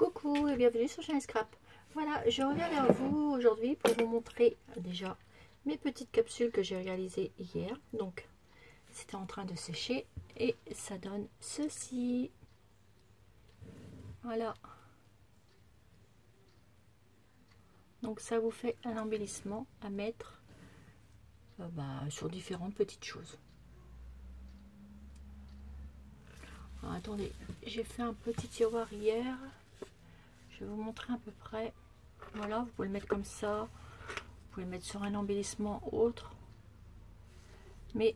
Coucou et bienvenue sur Shiny Scrap. Voilà, je reviens vers vous aujourd'hui pour vous montrer déjà mes petites capsules que j'ai réalisées hier. Donc, c'était en train de sécher et ça donne ceci. Voilà. Donc, ça vous fait un embellissement à mettre sur différentes petites choses. Alors, attendez, j'ai fait un petit tiroir hier. Je vais vous montrer à peu près. Voilà, vous pouvez le mettre comme ça. Vous pouvez le mettre sur un embellissement autre. Mais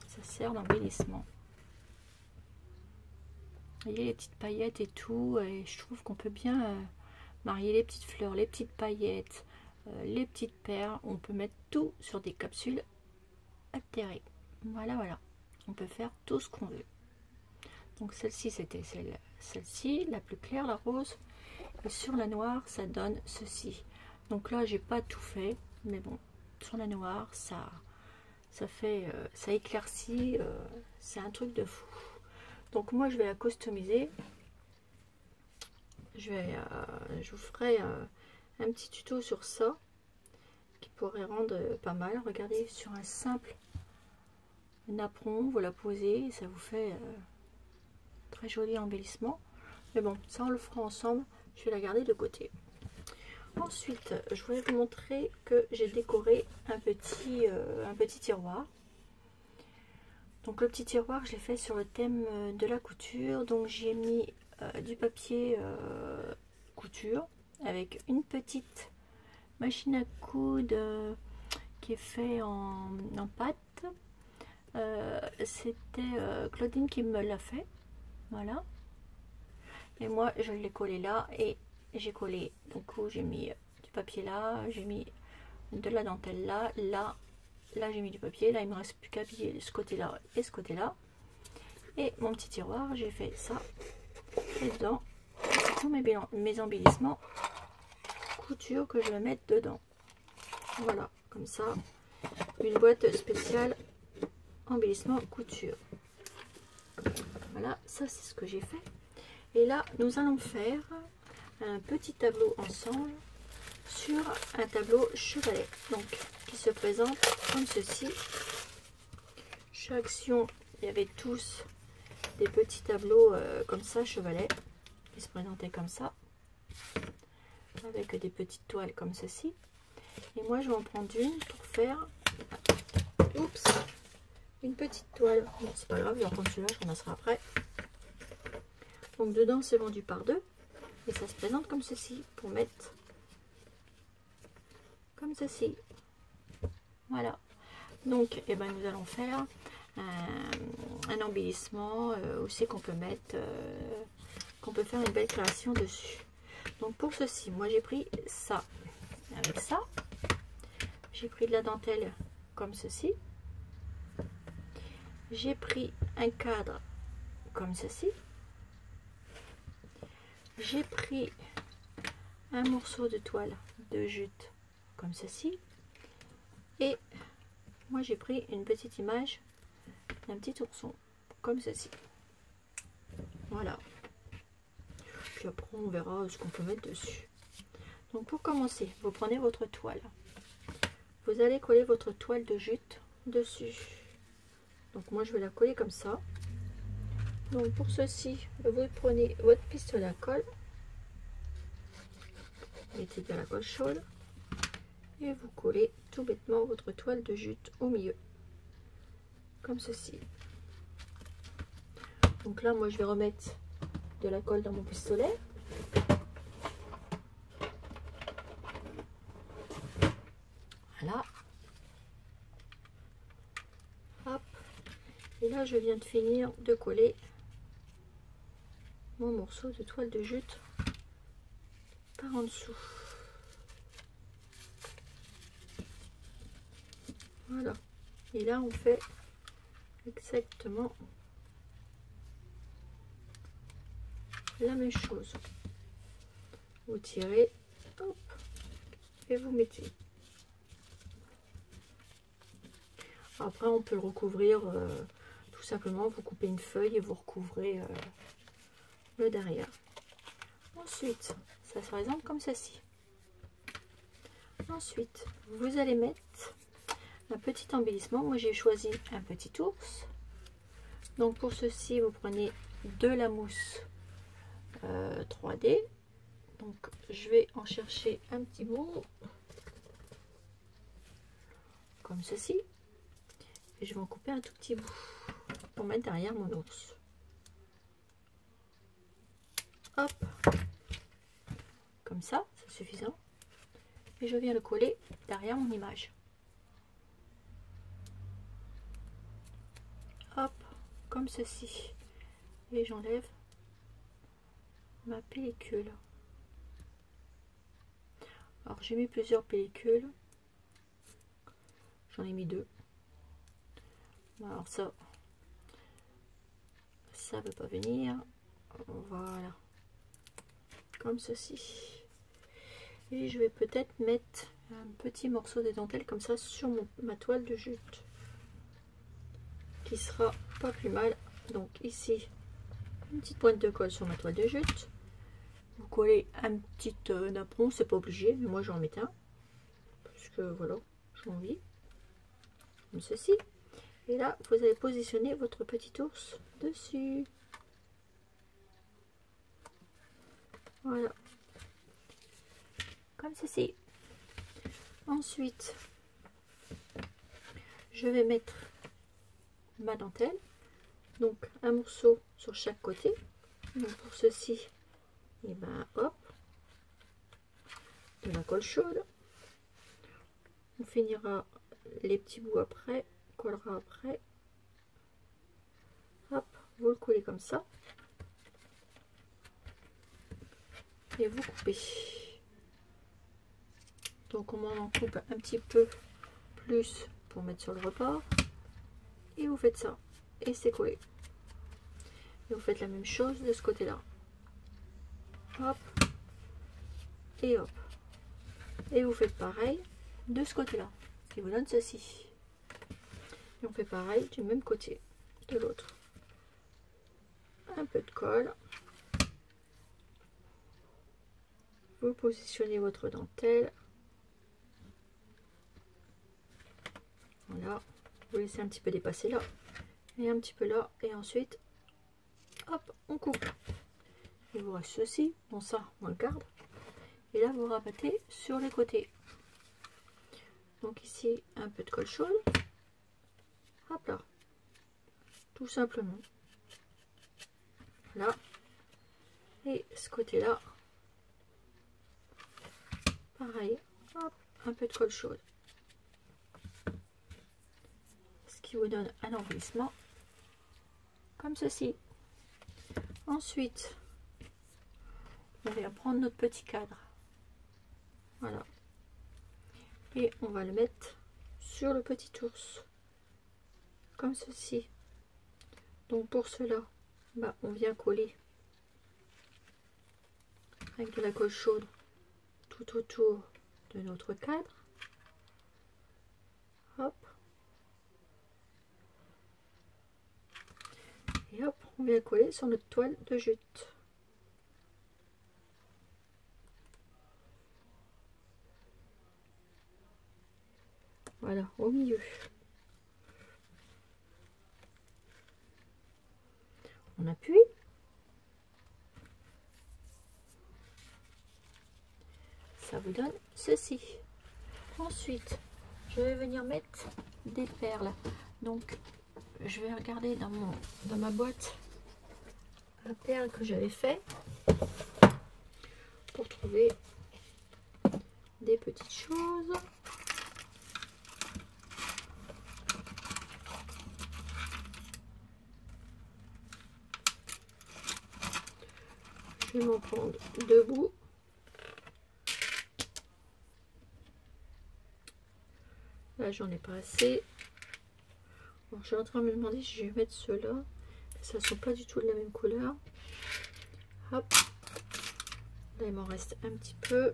ça sert d'embellissement. Vous voyez les petites paillettes et tout. Et je trouve qu'on peut bien marier les petites fleurs, les petites paillettes, les petites perles. On peut mettre tout sur des capsules altérées. Voilà, voilà. On peut faire tout ce qu'on veut. Donc celle-ci, c'était celle-ci, la plus claire, la rose. Et sur la noire, ça donne ceci. Donc là, j'ai pas tout fait, mais bon, sur la noire, ça fait, ça éclaircit, c'est un truc de fou. Donc moi, je vais la customiser. Je vous ferai un petit tuto sur ça qui pourrait rendre pas mal. Regardez, sur un simple napperon, vous la posez, ça vous fait très joli embellissement. Mais bon, ça on le fera ensemble. Je vais la garder de côté. Ensuite, je voulais vous montrer que j'ai décoré un petit tiroir. Donc le petit tiroir, je l'ai fait sur le thème de la couture. Donc j'ai mis du papier couture avec une petite machine à coudre qui est fait en pâte. C'était Claudine qui me l'a fait. Voilà. Et moi, je l'ai collé là et j'ai collé. Donc, j'ai mis du papier là, j'ai mis de la dentelle là, là j'ai mis du papier. Là, il me reste plus qu'à habiller ce côté-là et ce côté-là. Et mon petit tiroir, j'ai fait ça. Et dedans, tous mes embellissements couture que je vais mettre dedans. Voilà, comme ça, une boîte spéciale embellissement couture. Voilà, ça c'est ce que j'ai fait. Et là, nous allons faire un petit tableau ensemble sur un tableau chevalet. Donc, qui se présente comme ceci. Chaque action, il y avait tous des petits tableaux comme ça, chevalet, qui se présentaient comme ça, avec des petites toiles comme ceci. Et moi, je vais en prendre une pour faire, une petite toile. Bon, c'est pas grave, je vais en prendre celui-là, je ramasserai après. Donc dedans c'est vendu par deux et ça se présente comme ceci pour mettre comme ceci. Voilà. Donc nous allons faire un embellissement aussi qu'on peut mettre, qu'on peut faire une belle création dessus. Donc pour ceci, moi j'ai pris ça avec ça. J'ai pris de la dentelle comme ceci. J'ai pris un cadre comme ceci. J'ai pris un morceau de toile de jute comme ceci. Et moi j'ai pris une petite image d'un petit ourson comme ceci. Voilà. Puis après on verra ce qu'on peut mettre dessus. Donc pour commencer, vous prenez votre toile. Vous allez coller votre toile de jute dessus. Donc moi je vais la coller comme ça. Donc pour ceci, vous prenez votre pistolet à colle, mettez bien la colle chaude et vous collez tout bêtement votre toile de jute au milieu, comme ceci. Donc là, moi je vais remettre de la colle dans mon pistolet. Voilà. Hop. Et là, je viens de finir de coller mon morceau de toile de jute par en dessous. Voilà. Et là, on fait exactement la même chose. Vous tirez, hop, et vous mettez. Après, on peut le recouvrir tout simplement. Vous coupez une feuille et vous recouvrez le derrière. Ensuite, ça se présente comme ceci. Ensuite, vous allez mettre un petit embellissement. Moi, j'ai choisi un petit ours. Donc, pour ceci, vous prenez de la mousse 3D. Donc, je vais en chercher un petit bout, comme ceci. Et je vais en couper un tout petit bout pour mettre derrière mon ours. Hop, comme ça, c'est suffisant. Et je viens le coller derrière mon image. Hop, comme ceci. Et j'enlève ma pellicule. Alors j'ai mis plusieurs pellicules. J'en ai mis 2. Alors ça veut pas venir. Voilà. Comme ceci. Et je vais peut-être mettre un petit morceau de dentelle comme ça sur ma toile de jute. Qui sera pas plus mal. Donc ici, une petite pointe de colle sur ma toile de jute. Vous collez un petit napperon, c'est pas obligé, mais moi j'en mets un. Parce que voilà, j'ai envie. Comme ceci. Et là, vous allez positionner votre petit ours dessus. Voilà. Comme ceci. Ensuite, je vais mettre ma dentelle. Donc, un morceau sur chaque côté. Donc, pour ceci, et ben hop, de la colle chaude. On finira les petits bouts après, on collera après. Hop, vous le collez comme ça. Et vous coupez. Donc on en coupe un petit peu plus pour mettre sur le rebord. Et vous faites ça. Et c'est collé. Et vous faites la même chose de ce côté-là. Hop. Et hop. Et vous faites pareil de ce côté-là. Qui vous donne ceci. Et on fait pareil du même côté de l'autre. Un peu de colle. Vous positionnez votre dentelle. Voilà. Vous laissez un petit peu dépasser là. Et un petit peu là. Et ensuite, hop, on coupe. Il vous reste ceci. Bon, ça, on le garde. Et là, vous rabattez sur les côtés. Donc ici, un peu de colle chaude. Hop là. Tout simplement. Là. Et ce côté-là. Pareil. Hop, un peu de colle chaude. Ce qui vous donne un envahissement. Comme ceci. Ensuite, on va prendre notre petit cadre. Voilà. Et on va le mettre sur le petit ours. Comme ceci. Donc pour cela, bah, on vient coller avec de la colle chaude tout autour de notre cadre. Hop. Et hop, on vient coller sur notre toile de jute. Voilà, au milieu. On appuie. Ça vous donne ceci. Ensuite, je vais venir mettre des perles. Donc, je vais regarder dans ma boîte la perle que j'avais fait pour trouver des petites choses. Je vais m'en prendre 2 bouts. Là, j'en ai pas assez. Alors, je suis en train de me demander si je vais mettre ceux-là. Ça ne sont pas du tout de la même couleur. Hop. Là, il m'en reste un petit peu.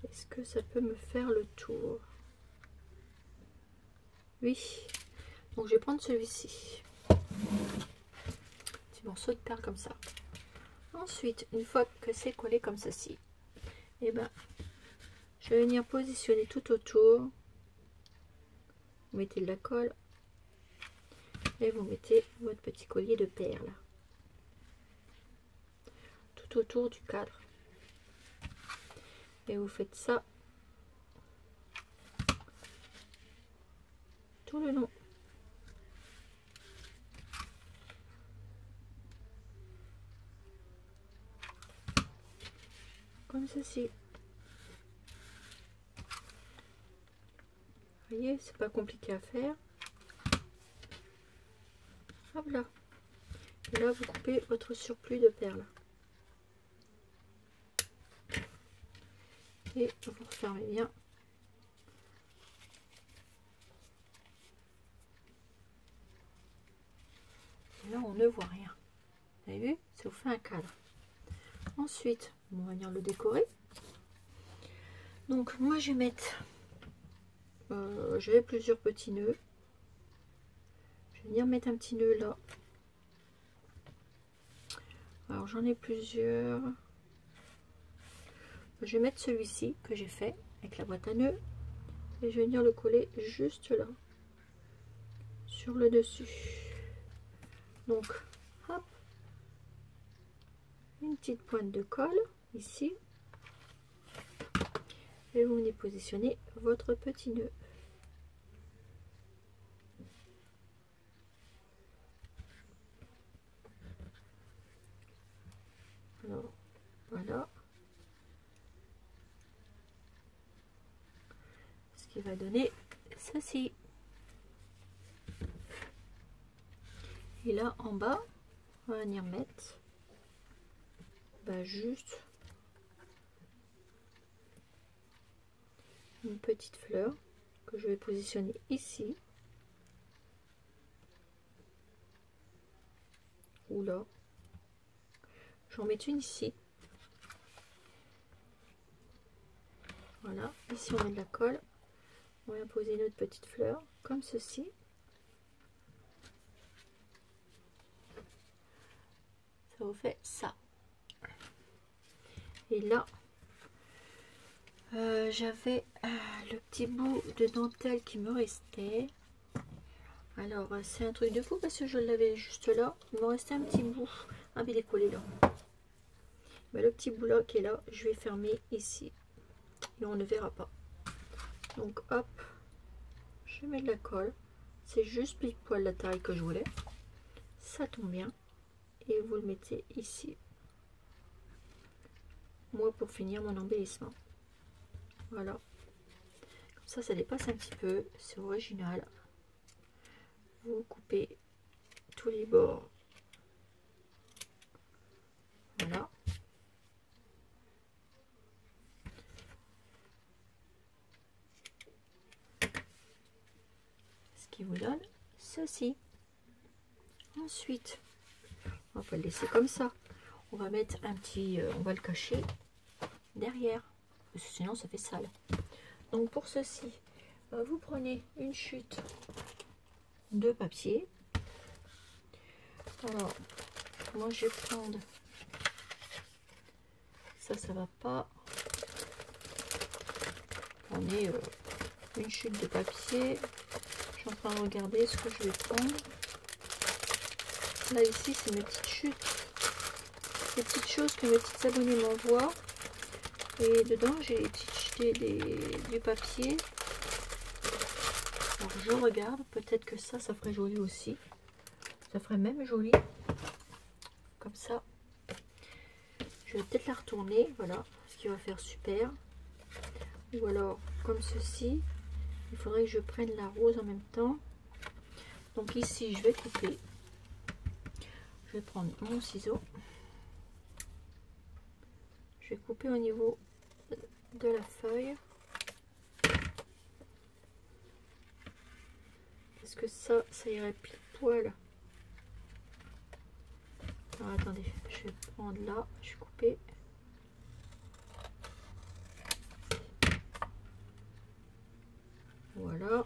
Est-ce que ça peut me faire le tour? Oui. Donc, je vais prendre celui-ci. Petit morceau de perle comme ça. Ensuite, une fois que c'est collé comme ceci, et ben je vais venir positionner tout autour. Vous mettez de la colle et vous mettez votre petit collier de perles tout autour du cadre. Et vous faites ça tout le long. Comme ceci. Vous voyez, c'est pas compliqué à faire. Hop là. Et là, vous coupez votre surplus de perles. Et vous refermez bien. Et là, on ne voit rien. Vous avez vu? Ça vous fait un cadre. Ensuite, on va venir le décorer. Donc, moi, je vais mettre... j'avais plusieurs petits nœuds. Je vais venir mettre un petit nœud là. Alors, j'en ai plusieurs. Je vais mettre celui-ci que j'ai fait avec la boîte à nœuds. Et je vais venir le coller juste là. Sur le dessus. Donc, hop. Une petite pointe de colle ici. Et vous venez positionner votre petit nœud. Alors, voilà. Ce qui va donner ceci. Et là, en bas, on va venir mettre juste une petite fleur que je vais positionner ici. Ou là. J'en mets une ici. Voilà. Ici, on met de la colle. On va poser notre petite fleur comme ceci. Ça vous fait ça. Et là, j'avais le petit bout de dentelle qui me restait. Alors, c'est un truc de fou parce que je l'avais juste là. Il me restait un petit bout. Ah, mais il est collé là. Mais le petit bout là qui est là, je vais fermer ici. Et on ne verra pas. Donc, hop, je mets de la colle. C'est juste pile poil la taille que je voulais. Ça tombe bien. Et vous le mettez ici. Moi, pour finir mon embellissement. Voilà. Comme ça dépasse un petit peu. C'est original. Vous coupez tous les bords. Voilà. Ce qui vous donne ceci. Ensuite, on va pas le laisser comme ça. On va mettre un petit... on va le cacher derrière. Parce que sinon, ça fait sale. Donc, pour ceci, vous prenez une chute de papier. Alors, moi, je vais prendre... Ça va pas. On est une chute de papier. Je suis en train de regarder ce que je vais prendre. Là, ici, c'est mes petites chutes. Des petites choses que mes petites abonnées m'envoient. Et dedans, j'ai jeté du papier. Alors, je regarde. Peut-être que ça ferait joli aussi. Ça ferait même joli. Comme ça. Je vais peut-être la retourner. Voilà. Ce qui va faire super. Ou alors, comme ceci. Il faudrait que je prenne la rose en même temps. Donc ici, je vais couper. Je vais prendre mon ciseau. Je vais couper au niveau de la feuille. Parce que ça irait pile poil. Alors attendez, je vais prendre là. Je vais couper. Voilà.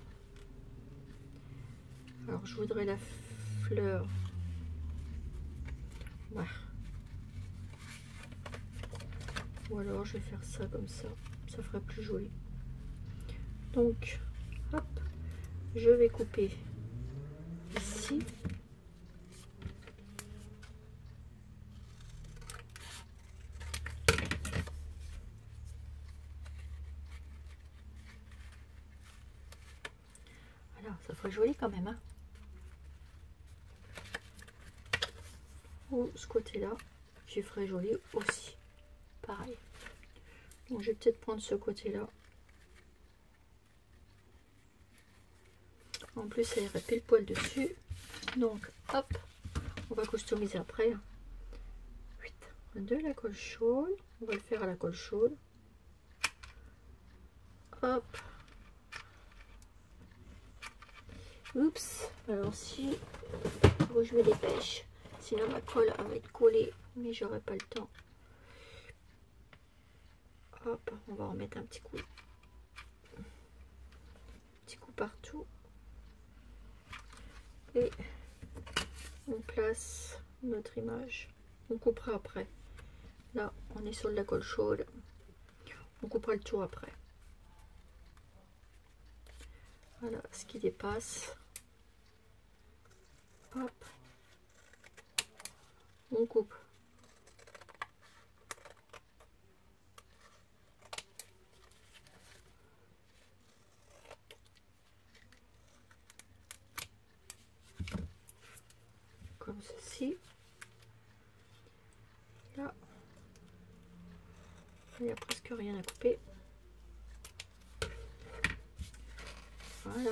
Alors je voudrais la fleur Ouais. Ou alors je vais faire ça comme ça ferait plus joli. Donc hop, je vais couper ici. Voilà, ça ferait joli quand même, hein. Ou ce côté là, j'y ferai joli aussi, pareil. Donc je vais peut-être prendre ce côté là. En plus ça irait pile poil dessus. Donc hop, on va customiser après. 8 de la colle chaude, on va le faire à la colle chaude. Hop. Oups, alors si je me dépêche, sinon ma colle elle va être collée, mais j'aurai pas le temps. Hop, on va en mettre un petit coup partout et on place notre image. On coupera après. Là on est sur de la colle chaude, on coupera le tour après. Voilà ce qui dépasse. Hop, on coupe. Comme ceci. Là, il n'y a presque rien à couper. Voilà.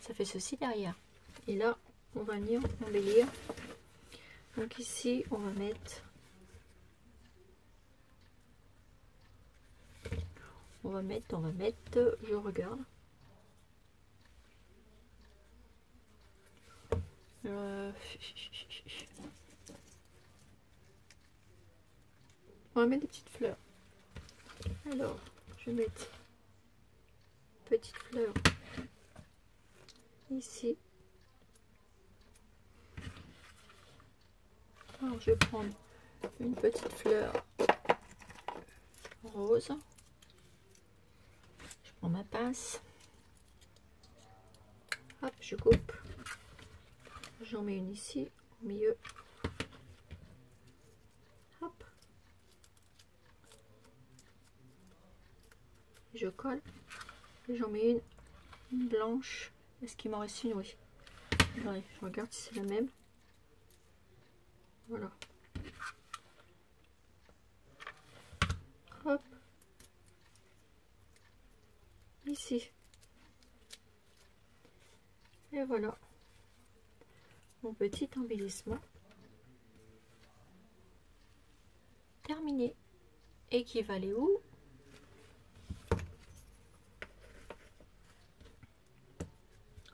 Ça fait ceci derrière. Et là, on va venir embellir. Donc ici, on va mettre... je regarde. On va mettre des petites fleurs. Alors, je vais mettre petite fleur ici. Alors, je vais prendre une petite fleur rose. Je prends ma pince. Hop, je coupe. J'en mets une ici, au milieu. Hop. Je colle. Et j'en mets une blanche. Est-ce qu'il m'en reste une? Oui. Allez, je regarde si c'est la même. Voilà. Hop. Ici. Et voilà. Mon petit embellissement terminé. Et qui va aller où?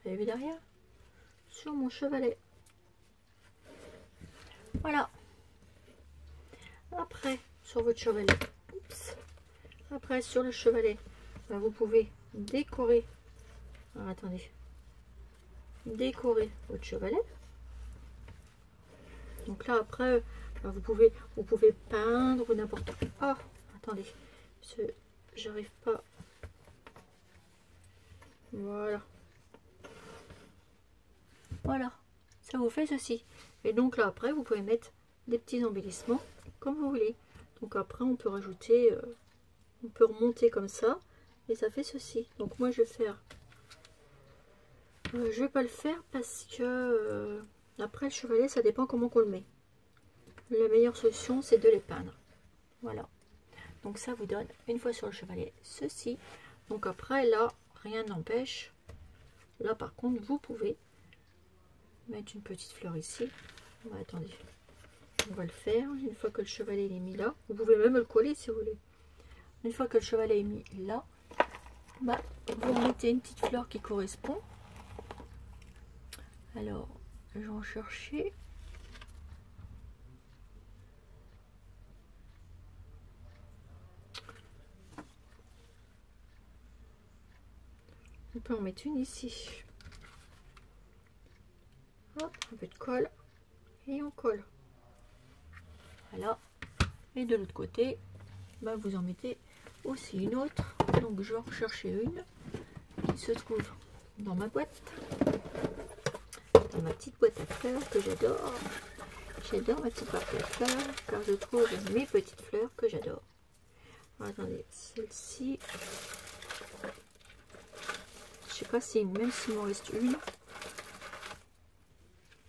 Vous avez vu derrière? Sur mon chevalet. Voilà. Après, sur votre chevalet. Oups. Après, sur le chevalet, ben, vous pouvez décorer. Alors, attendez. Décorer votre chevalet. Donc là, après, ben, vous pouvez peindre n'importe quoi. Ah, attendez. J'arrive pas. Voilà. Voilà. Ça vous fait ceci. Et donc là, après, vous pouvez mettre des petits embellissements comme vous voulez. Donc après, on peut rajouter, on peut remonter comme ça. Et ça fait ceci. Donc moi, je vais faire... je vais pas le faire parce que... après, le chevalet, ça dépend comment on le met. La meilleure solution, c'est de les peindre. Voilà. Donc ça vous donne, une fois sur le chevalet, ceci. Donc après, là, rien n'empêche. Là, par contre, vous pouvez mettre une petite fleur ici. Bah, attendez, on va le faire. Une fois que le chevalet est mis là, vous pouvez même le coller si vous voulez. Une fois que le chevalet est mis là, bah, vous mettez une petite fleur qui correspond. Alors, je vais en chercher. On peut en mettre une ici. Hop, un peu de colle. et on colle. Voilà. Et de l'autre côté, bah, vous en mettez aussi une autre. Donc je vais en rechercher une qui se trouve dans ma boîte, dans ma petite boîte à fleurs que j'adore. J'adore ma petite boîte à fleurs car je trouve mes petites fleurs que j'adore. Attendez, celle-ci, je sais pas si, même s'il m'en reste une,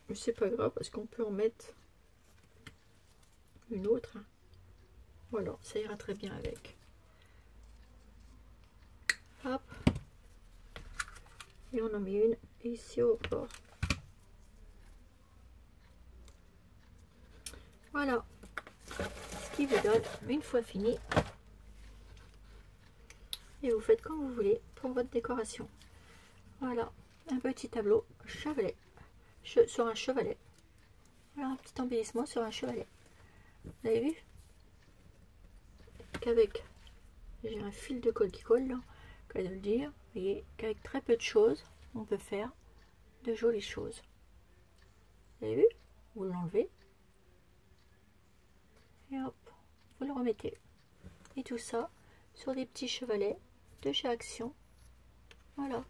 mais c'est pas grave parce qu'on peut en mettre une autre. Voilà, ça ira très bien avec. Hop, et on en met une ici au bord. Voilà, ce qui vous donne, une fois fini, et vous faites comme vous voulez pour votre décoration. Voilà, un petit tableau chevalet, sur un chevalet. Voilà, un petit embellissement sur un chevalet. Vous avez vu qu'avec, j'ai un fil de colle qui colle là, qu'à de le dire, vous voyez qu'avec très peu de choses, on peut faire de jolies choses. Vous avez vu? Vous l'enlevez et hop, vous le remettez. Et tout ça sur des petits chevalets de chez Action. Voilà.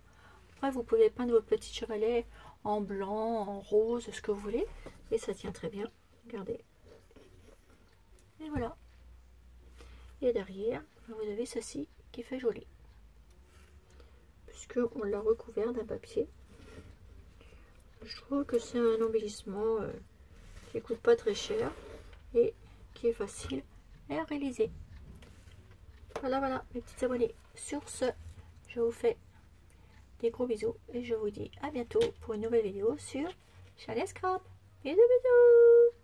Après, vous pouvez peindre vos petits chevalets en blanc, en rose, ce que vous voulez. Et ça tient très bien. Regardez. Et voilà. Et derrière, vous avez ceci qui fait joli. Puisque on l'a recouvert d'un papier. Je trouve que c'est un embellissement qui ne coûte pas très cher et qui est facile à réaliser. Voilà, voilà, mes petits abonnés. Sur ce, je vous fais des gros bisous et je vous dis à bientôt pour une nouvelle vidéo sur Chalet Scrap. Bisous, bisous!